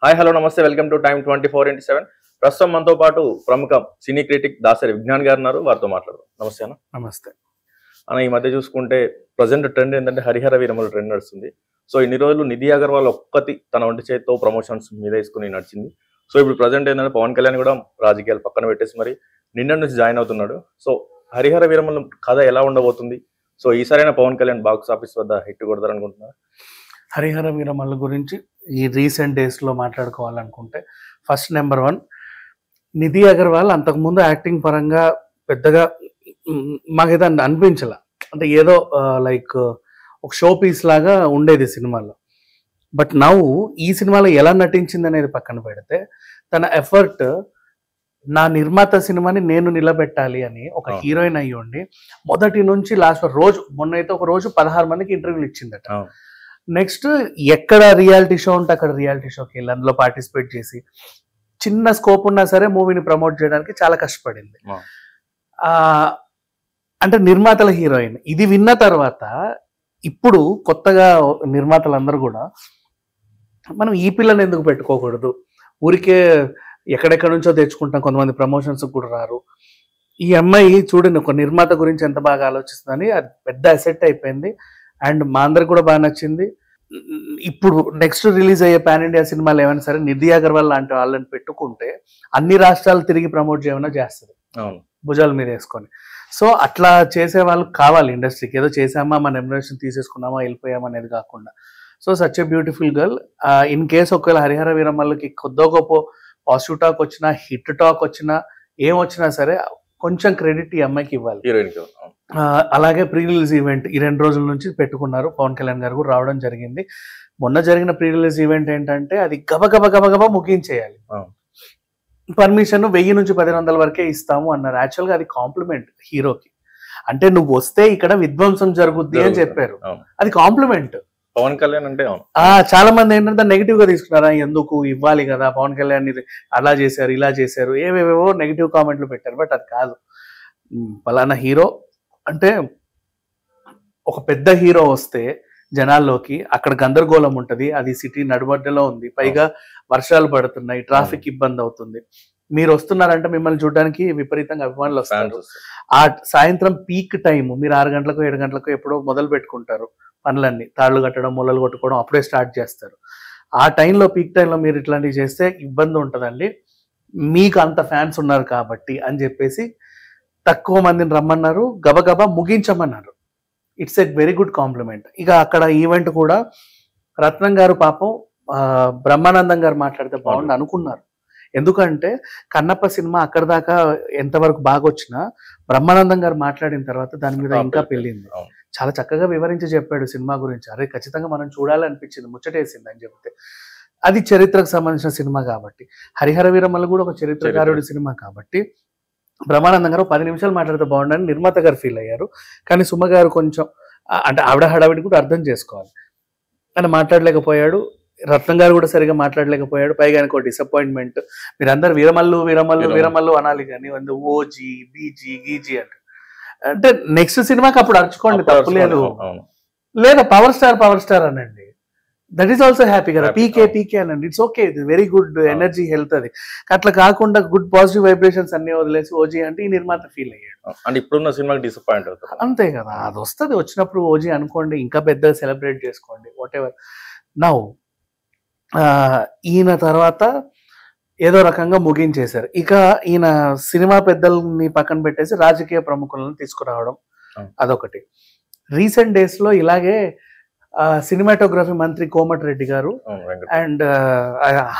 Hi hello నమస్తే welcome to time 24/7. ప్రస్తుతం మనతో పాటు ప్రముఖ సినీ క్రిటిక్ దాసరి విజ్ఞాన్ గారు ఉన్నారు. వారితో మాట్లాడదాం. నమస్తే అన్న. నమస్తే అన్న, ఈ మధ్య చూసుకుంటే ప్రజెంట్ ట్రెండ్ ఏంటంటే హరిహర వీరమల ట్రెండ్ నడుస్తుంది. సో ఇన్ని రోజులు నిధి అగర్వాల్ ఒక్కటి తన వంటి చేతితో ప్రమోషన్స్ మీద వేసుకుని నడిచింది. సో ఇప్పుడు ప్రజెంట్ ఏంటంటే పవన్ కళ్యాణ్ కూడా రాజకీయాలు పక్కన పెట్టేసి మరి నిన్న నుంచి జాయిన్ అవుతున్నాడు. సో హరిహర వీరమల కథ ఎలా ఉండబోతుంది? సో ఈసారైనా పవన్ కళ్యాణ్ బాక్స్ ఆఫీస్ వద్ద హిట్ కొడతారనుకుంటున్నారు? హరిహర వీరమల్ల గురించి ఈ రీసెంట్ డేస్లో మాట్లాడుకోవాలనుకుంటే ఫస్ట్ నెంబర్ 1 నిధి అగర్వాల్ అంతకుముందు యాక్టింగ్ పరంగా పెద్దగా మాకైతే అనిపించాల. అంటే ఏదో లైక్ ఒక షో పీస్ లాగా ఉండేది సినిమాలో. బట్ నౌ ఈ సినిమాలో ఎలా నటించింది అనేది పక్కన పెడితే తన ఎఫర్ట్ నా నిర్మాత సినిమాని నేను నిలబెట్టాలి అని ఒక హీరోయిన్ అయ్యండి మొదటి నుంచి లాస్ట్ రోజు మొన్నైతే ఒక రోజు 16 మందికి ఇంటర్వ్యూలు ఇచ్చిందట. నెక్స్ట్ ఎక్కడ రియాలిటీ షో ఉంటే అక్కడ రియాలిటీ షోకి వెళ్ళి అందులో పార్టిసిపేట్ చేసి చిన్న స్కోప్ ఉన్నా సరే మూవీని ప్రమోట్ చేయడానికి చాలా కష్టపడింది. అంటే నిర్మాతల హీరోయిన్ ఇది విన్న తర్వాత ఇప్పుడు కొత్తగా నిర్మాతలందరూ కూడా మనం ఈ పిల్లని ఎందుకు పెట్టుకోకూడదు, ఊరికే ఎక్కడెక్కడ నుంచో తెచ్చుకుంటాం, కొంతమంది ప్రమోషన్స్ కూడా రారు, ఈ అమ్మాయి చూడండి ఒక నిర్మాత గురించి ఎంత బాగా ఆలోచిస్తుందని అది పెద్ద అసెట్ అయిపోయింది. అండ్ మా అందరికి కూడా బాగా నచ్చింది. ఇప్పుడు నెక్స్ట్ రిలీజ్ అయ్యే పాన్ ఇండియా సినిమాలు ఏమైనా సరే నిధి అగర్వాల్ లాంటి వాళ్ళని పెట్టుకుంటే అన్ని రాష్ట్రాలు తిరిగి ప్రమోట్ చేయమన్నా చేస్తుంది భుజాల మీద వేసుకొని. సో అట్లా చేసే వాళ్ళు కావాలి ఇండస్ట్రీకి. ఏదో చేసామా మన రెమ్యునరేషన్ తీసేసుకున్నామా వెళ్ళిపోయామా అనేది కాకుండా. So such a beautiful girl. In case ఒకవేళ హరిహర వీరమల్లకి కొద్దో గొప్ప పాజిటివ్ టాక్ వచ్చినా హిట్ టాక్ వచ్చినా ఏం వచ్చినా సరే కొంచెం క్రెడిట్ ఈ అమ్మాయికి ఇవ్వాలి. అలాగే ప్రీ రిలీజ్ ఈవెంట్ ఈ 2 రోజుల నుంచి పెట్టుకున్నారు. పవన్ కళ్యాణ్ గారు కూడా రావడం జరిగింది. మొన్న జరిగిన ప్రీ రిలీజ్ ఈవెంట్ ఏంటంటే అది గబగబా ముగించేయాలి. పర్మిషన్ 1000 నుంచి 1000 వరకే ఇస్తాము అన్నారు. యాక్చువల్గా అది కాంప్లిమెంట్ హీరోకి. అంటే నువ్వు వస్తే ఇక్కడ విధ్వంసం జరుగుద్ది అని చెప్పారు. అది కాంప్లిమెంట్ పవన్ కళ్యాణ్ అంటే. చాలా మంది ఏంటంటే నెగిటివ్ గా తీసుకున్నారా, ఎందుకు ఇవ్వాలి కదా పవన్ కళ్యాణ్ అలా చేశారు ఇలా చేశారు ఏవేవో నెగిటివ్ కామెంట్లు పెట్టారు. బట్ అది కాదు. పలానా హీరో అంటే ఒక పెద్ద హీరో వస్తే జనాల్లోకి అక్కడ గందరగోళం ఉంటది. అది సిటీ నడుమడ్డలో ఉంది, పైగా వర్షాలు పడుతున్నాయి, ట్రాఫిక్ ఇబ్బంది అవుతుంది. మీరు వస్తున్నారంటే మిమ్మల్ని చూడడానికి విపరీతంగా అభిమానులు వస్తారు. ఆ సాయంత్రం పీక్ టైం మీరు 6 గంటలకు 7 గంటలకు ఎప్పుడో మొదలు పెట్టుకుంటారు పనులన్నీ, తాళ్ళు కట్టడం మొలలు కొట్టుకోవడం అప్పుడే స్టార్ట్ చేస్తారు. ఆ టైంలో పీక్ టైంలో మీరు ఇట్లాంటివి చేస్తే ఇబ్బంది ఉంటుందండి, మీకు అంత ఫ్యాన్స్ ఉన్నారు కాబట్టి అని చెప్పేసి తక్కువ మందిని రమ్మన్నారు, గబగబా ముగించమన్నారు. It's a very good compliment. ఇక అక్కడ ఈవెంట్ కూడా రత్నం గారు పాపం బ్రహ్మానందం గారు మాట్లాడితే బాగుండు అనుకున్నారు. ఎందుకంటే కన్నప్ప సినిమా అక్కడ దాకా ఎంతవరకు బాగా వచ్చినా బ్రహ్మానందం గారు మాట్లాడిన తర్వాత దాని మీద ఇంకా పెళ్ళింది. చాలా చక్కగా వివరించి చెప్పాడు సినిమా గురించి. అరే ఖచ్చితంగా మనం చూడాలనిపించింది, ముచ్చటేసింది అని చెప్తే. అది చరిత్రకు సంబంధించిన సినిమా కాబట్టి, హరిహర వీరమల్ల కూడా ఒక చరిత్రకారుడి సినిమా కాబట్టి బ్రహ్మానందం గారు 10 నిమిషాలు మాట్లాడితే బాగుండని నిర్మాత గారు ఫీల్ అయ్యారు. కానీ సుమ గారు కొంచెం అంటే ఆవిడ హడావిడి కూడా అర్థం చేసుకోవాలి అని మాట్లాడలేకపోయాడు. రత్నం గారు కూడా సరిగా మాట్లాడలేకపోయాడు. పైగా ఆయనకు డిసప్పాయింట్మెంట్. మీరందరూ వీరమల్లు వీరమల్లు వీరమల్లు అనాలి కానీ ఓజీ బీజీ గీజీ అంటే నెక్స్ట్ సినిమాకి అప్పుడు అరుచుకోండి, తప్పులేదు. లేదా పవర్ స్టార్ అనండి, దట్ ఈస్ ఆల్సో హ్యాపీ కదా. పీకే అనండి, ఇట్స్ ఓకే, ఇది వెరీ గుడ్ ఎనర్జీ హెల్త్. అది అట్లా కాకుండా గుడ్ పాజిటివ్ వైబ్రేషన్స్ అన్ని వదిలేసి ఓజీ అంటే ఈ నిర్మాత ఫీల్ అయ్యాడు. అంటే ఇప్పుడున్న సినిమాకి డిసప్పాయింట్ అవుతారు. అంతే కదా, అది వస్తుంది. వచ్చినప్పుడు ఓజీ అనుకోండి, ఇంకా పెద్దగా సెలబ్రేట్ చేసుకోండి, వాట్ ఎవర్. నౌ ఈయన తర్వాత ఏదో రకంగా ముగించేశారు. ఇక ఈయన సినిమా పెద్దల్ని పక్కన పెట్టేసి రాజకీయ ప్రముఖులను తీసుకురావడం అదొకటి. రీసెంట్ డేస్ లో ఇలాగే సినిమాటోగ్రఫీ మంత్రి కోమటిరెడ్డి గారు అండ్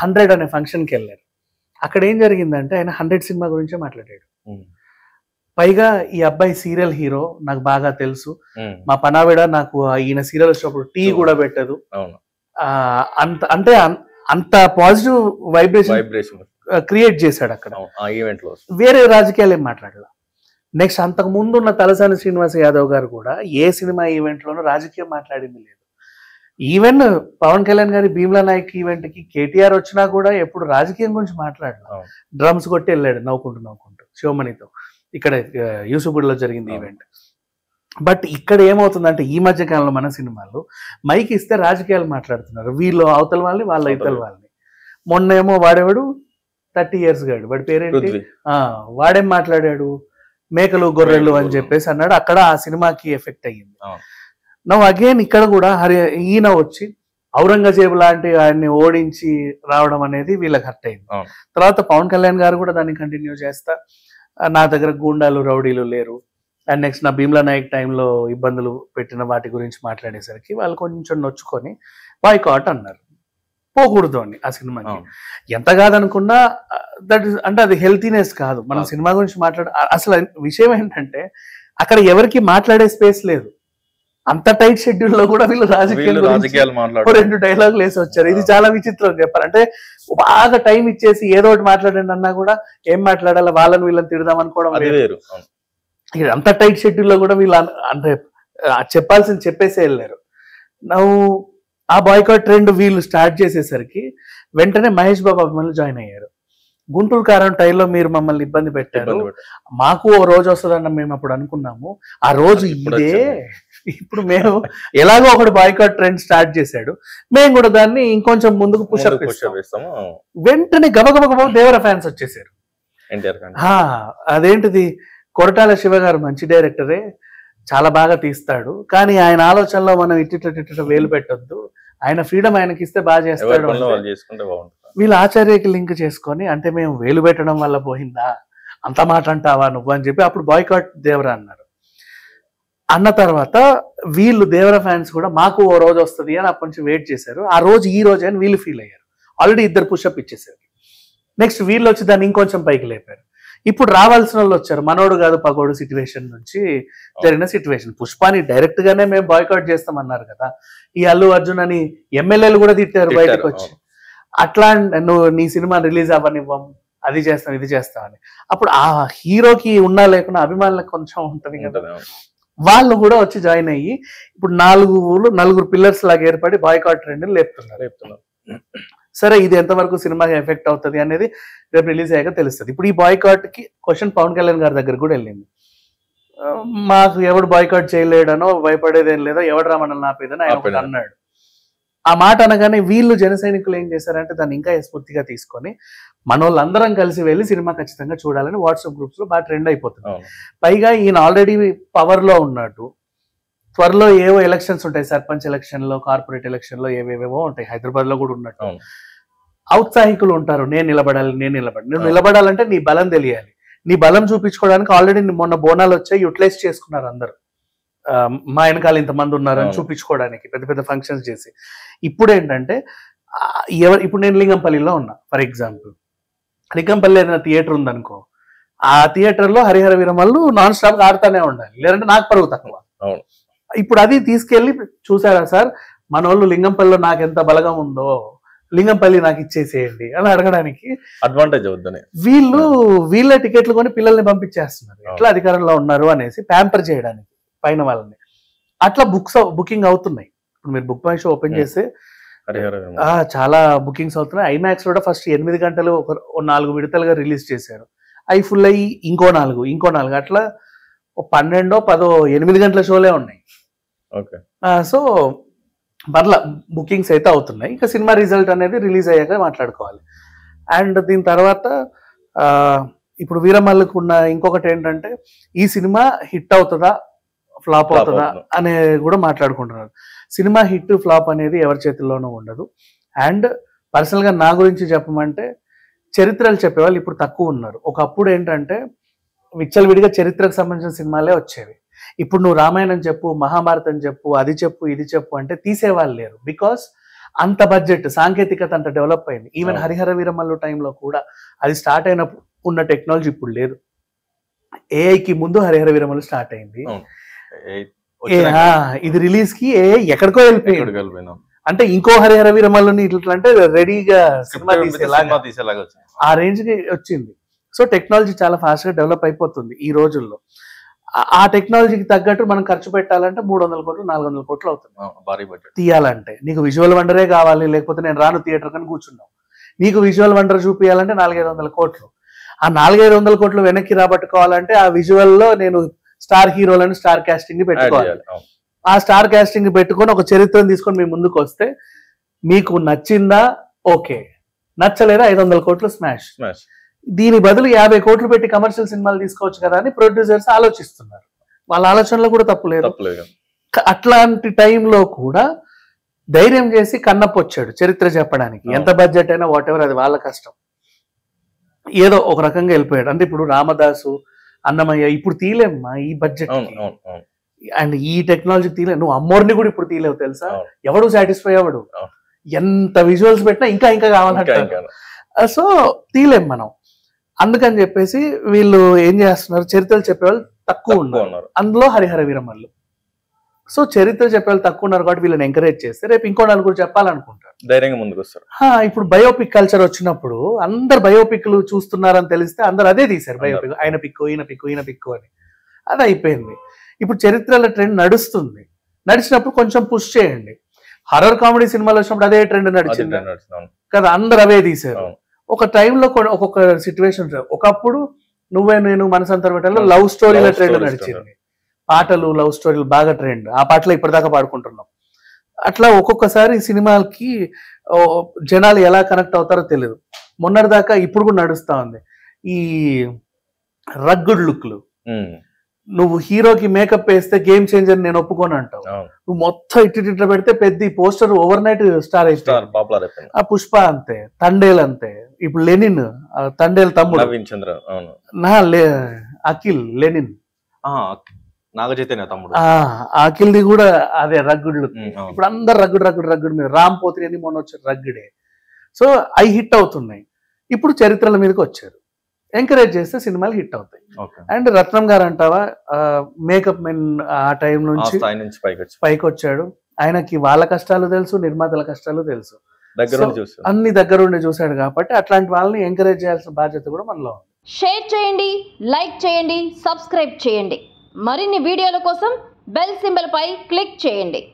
100 అనే ఫంక్షన్కి వెళ్ళారు. అక్కడ ఏం జరిగిందంటే ఆయన 100 సినిమా గురించే మాట్లాడాడు. పైగా ఈ అబ్బాయి సీరియల్ హీరో, నాకు బాగా తెలుసు, మా పనావిడ నాకు ఈయన సీరియల్ వచ్చినప్పుడు టీ కూడా పెట్టదు, అంత అంటే అంత పాజిటివ్ వైబ్రేషన్ క్రియేట్ చేశాడు అక్కడ. వేరే రాజకీయాలు ఏం మాట్లాడాల. నెక్స్ట్ అంతకు ముందు ఉన్న తలసాని శ్రీనివాస యాదవ్ గారు కూడా ఏ సినిమా ఈవెంట్ లోనూ రాజకీయం మాట్లాడింది లేదు. ఈవెన్ పవన్ కళ్యాణ్ గారి భీమ్లా నాయక్ ఈవెంట్ కి కేటీఆర్ వచ్చినా కూడా ఎప్పుడు రాజకీయం గురించి మాట్లాడలేదు. డ్రమ్స్ కొట్టి వెళ్ళాడు నవ్వుకుంటూ శివమణితో. ఇక్కడ యూసుఫ్గూడలో జరిగింది ఈవెంట్. బట్ ఇక్కడ ఏమవుతుందంటే ఈ మధ్య కాలంలో మన సినిమాలు మైక్ ఇస్తే రాజకీయాలు మాట్లాడుతున్నారు, వీళ్ళు అవతల వాళ్ళని వాళ్ళ ఇతల వాళ్ళని. మొన్నేమో వాడేవాడు 30 years గాడు, వాడి పేరేంటి, పృథ్వీ. వాడేం మాట్లాడాడు, మేకలు గొర్రెలు అని చెప్పేసి అన్నాడు. అక్కడ ఆ సినిమాకి ఎఫెక్ట్ అయ్యింది. నవ్ అగైన్ ఇక్కడ కూడా ఈయన వచ్చి ఔరంగజేబు లాంటి ఆయన్ని ఓడించి రావడం అనేది వీళ్ళకి హర్ట్ అయింది. తర్వాత పవన్ కళ్యాణ్ గారు కూడా దాన్ని కంటిన్యూ చేస్తా, నా దగ్గర గూండాలు రౌడీలు లేరు, అండ్ నెక్స్ట్ నా భీమ్లా నాయక్ టైంలో ఇబ్బందులు పెట్టిన వాటి గురించి మాట్లాడేసరికి వాళ్ళు కొంచెం నొచ్చుకొని బాయ్కాట్ అన్నారు, పోకూడదు అని ఆ సినిమాకి. ఎంత కాదనుకున్నా దట్ ఇస్ అంటే అది హెల్తీనెస్ కాదు. మనం సినిమా గురించి అసలు విషయం ఏంటంటే అక్కడ ఎవరికి మాట్లాడే స్పేస్ లేదు. అంత టైట్ షెడ్యూల్ లో కూడా వీళ్ళు రాజకీయాలు 2 డైలాగులు వేసి వచ్చారు. ఇది చాలా విచిత్రం చెప్పాలంటే. బాగా టైం ఇచ్చేసి ఏదో ఒకటి మాట్లాడండి అన్నా కూడా ఏం మాట్లాడాలి, వాళ్ళని వీళ్ళని తిడదాం అనుకోవడం వేరు. అంత టైట్ షెడ్యూల్ లో కూడా వీళ్ళు అంటే చెప్పాల్సింది చెప్పేసే వెళ్ళారు. నువ్వు ఆ బాయ్కాట్ ట్రెండ్ వీళ్ళు స్టార్ట్ చేసేసరికి వెంటనే మహేష్ బాబు అభిమానులు జాయిన్ అయ్యారు. గుంటూరు కారం టైంలో మీరు మమ్మల్ని ఇబ్బంది పెట్టారు, మాకు ఓ రోజు వస్తుందన్న మేము అప్పుడు అనుకున్నాము, ఆ రోజు ఇదే. ఇప్పుడు మేము ఎలాగో ఒకటి బాయ్కాట్ ట్రెండ్ స్టార్ట్ చేశాడు, మేము కూడా దాన్ని ఇంకొంచెం ముందుకు పుషప్ ఇస్తాము. వెంటనే గబగబ దేవర ఫ్యాన్స్ వచ్చేసారు. అదేంటిది, కొరటాల శివ గారు మంచి డైరెక్టరే, చాలా బాగా తీస్తాడు, కానీ ఆయన ఆలోచనలో మనం ఇట్టిట వేలు పెట్టొద్దు, ఆయన ఫ్రీడమ్ ఆయనకి ఇస్తే బాగా చేస్తాడు. వీళ్ళు ఆచార్యకి లింక్ చేసుకొని, అంటే మేము వేలు పెట్టడం వల్ల పోయిందా, అంత మాట అంటావా నువ్వు అని చెప్పి అప్పుడు బాయ్కాట్ దేవరా అన్నారు. అన్న తర్వాత వీళ్ళు దేవర ఫ్యాన్స్ కూడా మాకు ఓ రోజు వస్తుంది అని అప్పటి నుంచి వెయిట్ చేశారు. ఆ రోజు ఈ రోజు అని వీళ్ళు ఫీల్ అయ్యారు. ఆల్రెడీ 2 పుషప్ ఇచ్చేసారు. నెక్స్ట్ వీళ్ళు వచ్చి దాన్ని ఇంకొంచెం పైకి లేపారు. ఇప్పుడు రావాల్సిన వాళ్ళు వచ్చారు. మనోడు కాదు పగోడు సిచ్యువేషన్ నుంచి జరిగిన సిచ్యువేషన్. పుష్పాని డైరెక్ట్ గానే మేము బాయ్కాట్ చేస్తామన్నారు కదా, ఈ అల్లు అర్జున్ అని ఎమ్మెల్యేలు కూడా తిట్టారు బయటకు వచ్చి. అట్లా నువ్వు నీ సినిమా రిలీజ్ అవ్వనివ్వం, అది చేస్తాం ఇది చేస్తాం అని. అప్పుడు ఆ హీరోకి ఉన్నా లేకున్నా అభిమానులకు కొంచెం ఉంటది కదా, వాళ్ళు కూడా వచ్చి జాయిన్ అయ్యి ఇప్పుడు 4 పిల్లర్స్ లాగా ఏర్పడి బాయ్కాట్ ట్రెండ్ లేపుతున్నారు. సరే, ఇది ఎంతవరకు సినిమాకి ఎఫెక్ట్ అవుతుంది అనేది రేపు రిలీజ్ అయ్యాక తెలుస్తుంది. ఇప్పుడు ఈ బాయ్కాట్ కి క్వశ్చన్ పవన్ కళ్యాణ్ గారి దగ్గర కూడా వెళ్ళింది. మాకు ఎవడు బాయ్కాట్ చేయలేడనో, భయపడేదేం లేదో, ఎవడు రామన్నని ఆపేదని ఆయన అన్నాడు. ఆ మాట అనగానే వీళ్ళు జన సైనికులు ఏం చేశారంటే దాన్ని ఇంకా స్ఫూర్తిగా తీసుకొని మన వాళ్ళందరం కలిసి వెళ్ళి సినిమా ఖచ్చితంగా చూడాలని వాట్సాప్ గ్రూప్స్ లో బాగా ట్రెండ్ అయిపోతుంది. పైగా ఈయన ఆల్రెడీ పవర్ లో ఉన్నట్టు, త్వరలో ఏవో ఎలక్షన్స్ ఉంటాయి, సర్పంచ్ ఎలక్షన్ లో, కార్పొరేట్ ఎలక్షన్ లో ఏవేవేవో ఉంటాయి, హైదరాబాద్ లో కూడా ఉన్నట్టు. ఔత్సాహికులు ఉంటారు, నేను నిలబడాలి. నువ్వు నిలబడాలంటే నీ బలం తెలియాలి. నీ బలం చూపించుకోవడానికి ఆల్రెడీ మొన్న బోనాలు వచ్చాయి, యూటిలైజ్ చేసుకున్నారు అందరూ. మా వెనకాల ఇంతమంది ఉన్నారని చూపించుకోవడానికి పెద్ద పెద్ద ఫంక్షన్స్ చేసి. ఇప్పుడు ఏంటంటే ఇప్పుడు నేను లింగంపల్లిలో ఉన్నా ఫర్ ఎగ్జాంపుల్, లింగంపల్లి ఏదైనా థియేటర్ ఉందనుకో, ఆ థియేటర్ లో హరిహర వీరమల్లు నాన్ స్టాప్ ఆడుతూనే ఉండాలి, లేదంటే నాకు పరుగు తక్కువ. ఇప్పుడు అది తీసుకెళ్లి చూసారా సార్ మన వాళ్ళు లింగంపల్లిలో నాకు ఎంత బలగం ఉందో, లింగంపల్లి నాకు ఇచ్చేసేయండి అని అడగడానికి అడ్వాంటేజ్ అవుతుంది. వీళ్ళ టికెట్లు కొని పిల్లల్ని పంపించేస్తున్నారు, ఎట్లా అధికారంలో ఉన్నారు అనేసి ప్యాంపర్ చేయడానికి పైన వాళ్ళని. అట్లా బుకింగ్ అవుతున్నాయి. ఇప్పుడు మీరు బుక్ మై షో ఓపెన్ చేస్తే చాలా బుకింగ్స్ అవుతున్నాయి. ఐమాక్స్ కూడా ఫస్ట్ 8 గంటలు 4 విడతలుగా రిలీజ్ చేశారు. అవి ఫుల్ అయ్యి ఇంకో 4 అట్లా 12, 10, 8 గంటల షోలే ఉన్నాయి. సో మరలా బుకింగ్స్ అయితే అవుతున్నాయి. ఇంకా సినిమా రిజల్ట్ అనేది రిలీజ్ అయ్యాక మాట్లాడుకోవాలి. అండ్ దీని తర్వాత ఇప్పుడు వీరమల్లుకు ఉన్న ఇంకొకటి ఏంటంటే, ఈ సినిమా హిట్ అవుతుందా ఫ్లాప్ అవుతుందా అనే కూడా మాట్లాడుకుంటున్నారు. సినిమా హిట్ ఫ్లాప్ అనేది ఎవరి చేతుల్లోనూ ఉండదు. అండ్ పర్సనల్ గా నా గురించి చెప్పమంటే, చరిత్రలు చెప్పేవాళ్ళు ఇప్పుడు తక్కువ ఉన్నారు. ఒకప్పుడు ఏంటంటే విచ్చలవిడిగా చరిత్రకు సంబంధించిన సినిమాలే వచ్చేవి. ఇప్పుడు నువ్వు రామాయణం చెప్పు, మహాభారతం చెప్పు, అది చెప్పు ఇది చెప్పు అంటే తీసేవాళ్ళు లేరు. బికాస్ అంత బడ్జెట్, సాంకేతికత అంత డెవలప్ అయింది. ఈవెన్ హరిహర వీరమల్లు టైంలో కూడా అది స్టార్ట్ అయినప్పుడు ఉన్న టెక్నాలజీ ఇప్పుడు లేదు. ఏఐకి ముందు హరిహర వీరమల్లు స్టార్ట్ అయింది. ఇది రిలీజ్ కి ఎక్కడికో వెళ్ళిపోయింది. అంటే ఇంకో హరిహర వీరమల్లుని ఇట్లా అంటే రెడీగా సినిమా తీసేలాగా ఆ రేంజ్ కి వచ్చింది. సో టెక్నాలజీ చాలా ఫాస్ట్ గా డెవలప్ అయిపోతుంది ఈ రోజుల్లో. ఆ టెక్నాలజీకి తగ్గట్టు మనం ఖర్చు పెట్టాలంటే 300 కోట్లు 400 కోట్లు అవుతుంది తీయాలంటే. నీకు విజువల్ వండరే కావాలి, లేకపోతే నేను రాను థియేటర్ కని కూర్చున్నావు. నీకు విజువల్ వండర్ చూపించాలంటే 400-500 కోట్లు. ఆ 400-500 కోట్లు వెనక్కి రాబట్టుకోవాలంటే ఆ విజువల్ లో నేను స్టార్ హీరోలను స్టార్ కాస్టింగ్ పెట్టుకోవాలి. ఆ స్టార్ కాస్టింగ్ పెట్టుకొని ఒక చరిత్రను తీసుకొని మీ ముందుకు వస్తే మీకు నచ్చిందా ఓకే, నచ్చలేదా 500 కోట్లు స్మాష్. స్మాష్. దీని బదులు 50 కోట్లు పెట్టి కమర్షియల్ సినిమాలు తీసుకోవచ్చు కదా అని ప్రొడ్యూసర్స్ ఆలోచిస్తున్నారు. వాళ్ళ ఆలోచనలో కూడా తప్పులేదు. అట్లాంటి టైంలో కూడా ధైర్యం చేసి కన్నప్ప వచ్చాడు చరిత్ర చెప్పడానికి. ఎంత బడ్జెట్ అయినా వాట్ ఎవర్, అది వాళ్ళ కష్టం. ఏదో ఒక రకంగా వెళ్ళిపోయాడు. అంటే ఇప్పుడు రామదాసు, అన్నమయ్య ఇప్పుడు తీలేమ్మా ఈ బడ్జెట్ అండ్ ఈ టెక్నాలజీ తీలేవు. నువ్వు అమ్మోర్ని కూడా ఇప్పుడు తీలేవు తెలుసా. ఎవడు సాటిస్ఫై అవ్వడు, ఎంత విజువల్స్ పెట్టినా ఇంకా ఇంకా కావాలంటారు. సో తీలేం మనం. అందుకని చెప్పేసి వీళ్ళు ఏం చేస్తున్నారు, చరిత్రలు చెప్పేవాళ్ళు తక్కువ ఉన్నారు, అందులో హరిహర వీరమల్లు. సో చరిత్ర చెప్పేవాళ్ళు తక్కువ ఉన్నారు కాబట్టి వీళ్ళని ఎంకరేజ్ చేస్తే రేపు ఇంకో నలుగురు చెప్పాలనుకుంటారు, ధైర్యంగా ముందుకు వస్తారు. ఇప్పుడు బయోపిక్ కల్చర్ వచ్చినప్పుడు అందరు బయోపిక్లు చూస్తున్నారని తెలిస్తే అందరు అదే తీశారు బయోపిక్, ఆయన పిక్కు ఈయన పిక్కు ఈయన పిక్కు అని. అది అయిపోయింది. ఇప్పుడు చరిత్రల ట్రెండ్ నడుస్తుంది. నడిచినప్పుడు కొంచెం పుష్ చేయండి. హర్రర్ కామెడీ సినిమాలు వచ్చినప్పుడు అదే ట్రెండ్ నడిచింది కదా, అందరు అవే తీశారు. ఒక టైంలో ఒక్కొక్క సిచ్యువేషన్. ఒకప్పుడు నువ్వే నేను మనసంతర పెట్టాలో లవ్ స్టోరీల ట్రెండ్ నడిచింది. పాటలు లవ్ స్టోరీలు బాగా ట్రెండ్. ఆ పాటలు ఇప్పటిదాకా పాడుకుంటున్నాం. అట్లా ఒక్కొక్కసారి సినిమాలకి జనాలు ఎలా కనెక్ట్ అవుతారో తెలియదు. మొన్నటిదాకా ఇప్పుడు కూడా నడుస్తా ఉంది ఈ రగ్గుడ్ లుక్లు. నువ్వు హీరోకి మేకప్ వేస్తే గేమ్ చేంజర్ నేను ఒప్పుకొని అంటావు. నువ్వు మొత్తం ఇట్లా పెడితే పెద్ద పోస్టర్ ఓవర్ నైట్ స్టార్ అయిపోయింది. ఆ పుష్ప అంతే, తండేల్ అంతే. ఇప్పుడు లెనిన్, తండేల్ తమ్ముడు అఖిల్ లెనిన్, నాగచైతన్య తమ్ముడు, అఖిల్ది కూడా అదే రగ్గుడ్ లుక్. ఇప్పుడు అందరు రగ్గుడ్ మీద. రామ్ పోత్రి అని మొన్న వచ్చారు రగ్గుడే. సో అవి హిట్ అవుతున్నాయి. ఇప్పుడు చరిత్రల మీదకి వచ్చారు. ఎంకరేజ్ చేస్తే సినిమాలు హిట్ అవుతాయి. అండ్ రత్నం గారు అంటావా, మేకప్ మెన్ ఆ టైం నుంచి పైకి వచ్చాడు. ఆయనకి వాళ్ళ కష్టాలు తెలుసు, నిర్మాతల కష్టాలు తెలుసు, అన్ని దగ్గరుండి చూశాడు కాబట్టి అట్లాంటి వాళ్ళని ఎంకరేజ్ చేయాల్సిన బాధ్యత కూడా మనలో ఉంది. షేర్ చేయండి, లైక్ చేయండి, సబ్స్క్రైబ్ చేయండి. మరిన్ని వీడియోల కోసం బెల్ సింబల్ పై క్లిక్ చేయండి.